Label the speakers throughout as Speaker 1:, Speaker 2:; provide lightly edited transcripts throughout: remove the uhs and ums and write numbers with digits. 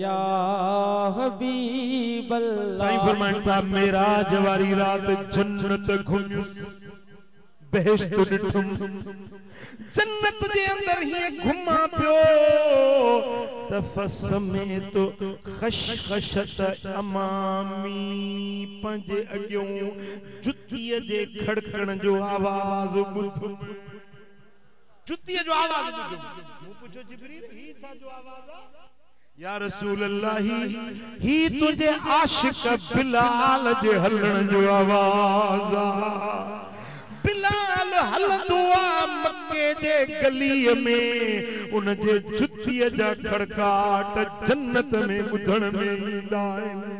Speaker 1: या हबीब अल्लाह।
Speaker 2: साईं फरमाइनि था मेराज वारी रात जन्नत घुमियुस बेहश्त ॾिठुम जन्नत जे अंदर ही घुमा पियो त फसमेतो खशखशत अमामी पंजे अॻियों जुतीअ जे खड़कण जो आवाज़ ॿुधो जुतीअ जो आवाज़ ॿुधो मूं पुछो जिब्रील ही छा जो आवाज़ आहे या रसूल अल्लाह ही तुझे आशिक बिलाल जे हलण जो आवाज़ आहे बिलाल हलंदो आहे मक्के जे गलीअ में उन जे जुतीअ जा खड़काट जन्नत में ॿुधण में ईंदा आहिनि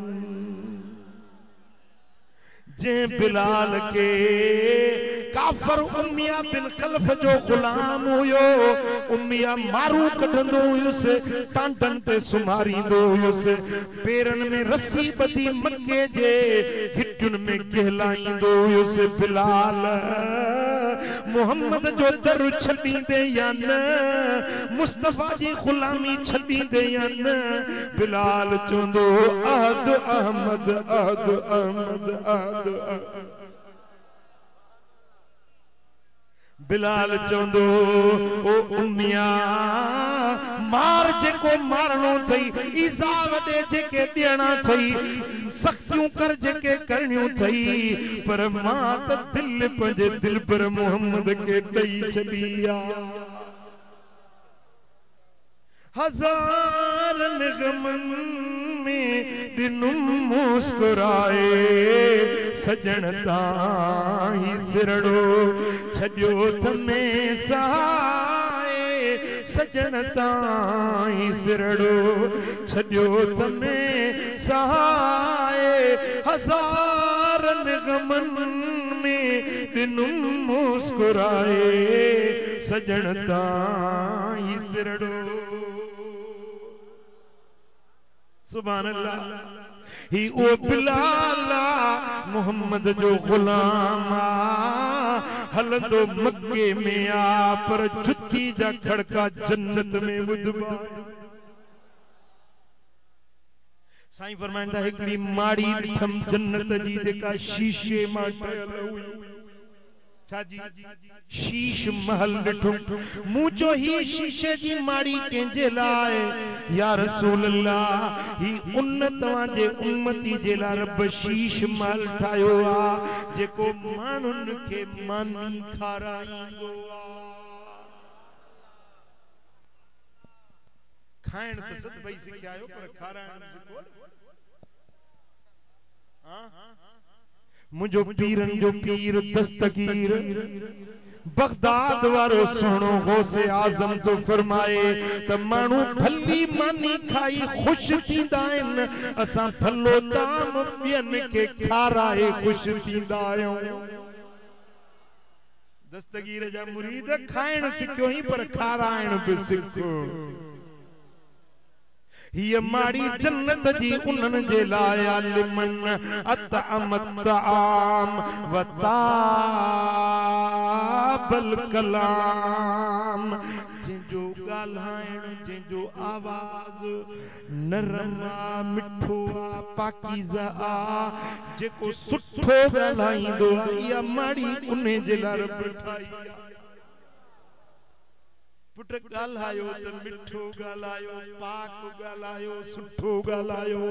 Speaker 2: जंहिं बिलाल के काफर उमिया बिन खल्फ जो गुलाम हुयो उमिया मारू कढंदो हुयुसि टांटन ते सुमारींदो हुयुसि पेरन में रस्सी ॿधी मक्के जे हिटुन में कहलाईंदो हुयुसि बिलाल मोहम्मद जो दर छॾींदे या न मुस्तफा जी गुलामी छॾींदे या न बिलाल चवंदो अहद अहमद अहद अहमद अहद बिलाल चवंदो ओ उमिया मार जेको मारणो थई ईज़ा वॾे जेके ॾियणा थई सख़्तियूं कर जेके करणियूं थई पर मां त दिल पंहिंजे दिल पर मोहम्मद खे ॾेई छॾी आहे हज़ारन गमन में ॾिनुम मुस्कुराए सजण ताईं सिरड़ो छॾियो त में सहाए सजण ताईं सिरड़ो छॾियो त में सहाए हज़ारन गमन में ॾिनुम मुस्कुराए सजण ताईं सिरड़ो सुभान अल्लाह ही ओ बिलाल मोहम्मद जो गुलाम हलंदो मक्के में आ पर जुती जा खड़का जन्नत में ॿुधबा साईं फरमाइनि था हिकिड़ी माड़ी ॾिठम जन्नत जी जेका शीशे मां ठहियल हुई छाजी शीश महल ॾिठुम मूं चयो ही शीशे जी माड़ी कंहिंजे लाइ या रसूल अल्लाह ही उन तव्हांजे उम्मती जे लाइ रब शीश महल ठाहियो आहे जेको माण्हुनि खे मानी खाराईंदो आहे खाइण त सत भई सिखियायो पर खाराइण सिखो मुझो पीरन जो पीर दस्तगीर बगदाद वारो सोनो गौसे आजम तो फरमाए त मानू भली मानी खाई खुश थींदा आहिनि असां भलो ताम ॿियनि खे खाराए खुश थींदा आहियूं दस्तगीर जा मुरीद खाइण सिखियो ही पर खाराइण बि सिखो ये माड़ी जन्नत जी उन्हनि जे लाइ लिमन अतअमत आम वताबल कलाम जिंजो ॻाल्हाइण जिंजो आवाज़ नरम आ मिठो आ पाकीज़ा आ जेको सुठो ॻाल्हाईंदो आहे इहा माड़ी उन जे लाइ रब ठाही पुट ॻाल्हायो त मिठो ॻाल्हायो पाक ॻाल्हायो सुठो ॻाल्हायो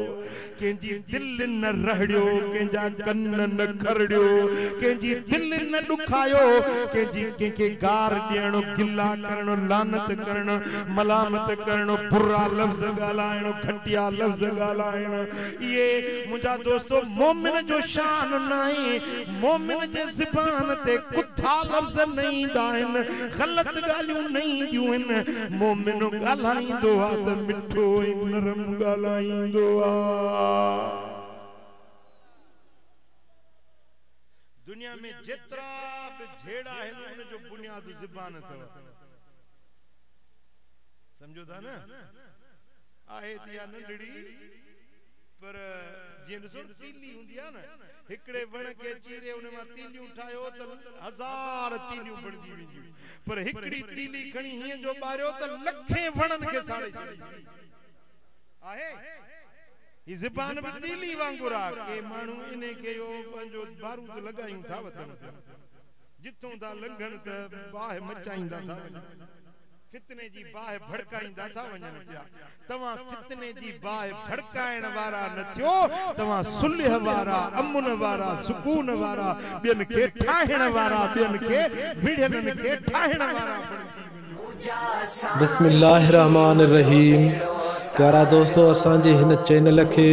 Speaker 2: कंहिंजी दिलि न रहड़ियो कंहिंजा कन न खरड़ियो कंहिंजी दिलि न ॾुखायो कंहिंखे गार ॾियणो गिला करणो लानत करणो मलामत करणो बुरा लफ़्ज़ ॻाल्हाइणो घटिया लफ़्ज़ ॻाल्हाइणो इहे मुंहिंजा दोस्तो मोमिन जो शान नाहे मोमिन जे ज़बान ते कुथा लफ़्ज़ न ईंदा आहिनि ग़लति ॻाल्हियूं न ईंदियूं मोमिन ॻाल्हाईंदो आहे त मिठो ऐं नरम ॻाल्हाईंदो आहे दुनिया में जेतिरा बि झेड़ा आहिनि उन जो बुनियाद ज़बान अथव समझो था न आहे त या नंढड़ी पर जीअं ॾिसो तीली हूंदी आहे न हिकिड़े वण खे चीरे उन मां तीलियूं ठाहियो त हज़ार तीलियूं बणजी वेंदियूं पर हिकिड़ी तीली खणी हीअं जो ॿारियो त लखे वणनि खे साड़े छॾे आहे ई ज़बान भी तीली वांगुरा के मानू इने के यो पंजो बारूद लगायूं था वतन जिथों दा लंघन त बाह मचाईंदा था फितने जी बाह भड़काईंदा था वञन पिया तवा फितने जी बाह भड़काइण वारा न थियो तवा सुलह वारा अमन वारा सुकून वारा बियन के ठाहिण वारा बियन के विढ़न के ठाहिण वारा
Speaker 1: बिस्मिल्लाहिर्रहमानिर्रहीम। प्यारा दोस्तों असांजे हिन चैनल के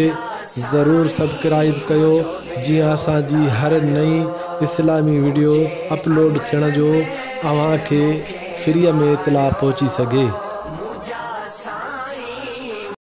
Speaker 1: ज़रूर सब्सक्राइब कयो जीअं असांजी हर नई इस्लामी वीडियो अपलोड थियण जो अव्हां खे फ्री में इतला पहुची सके।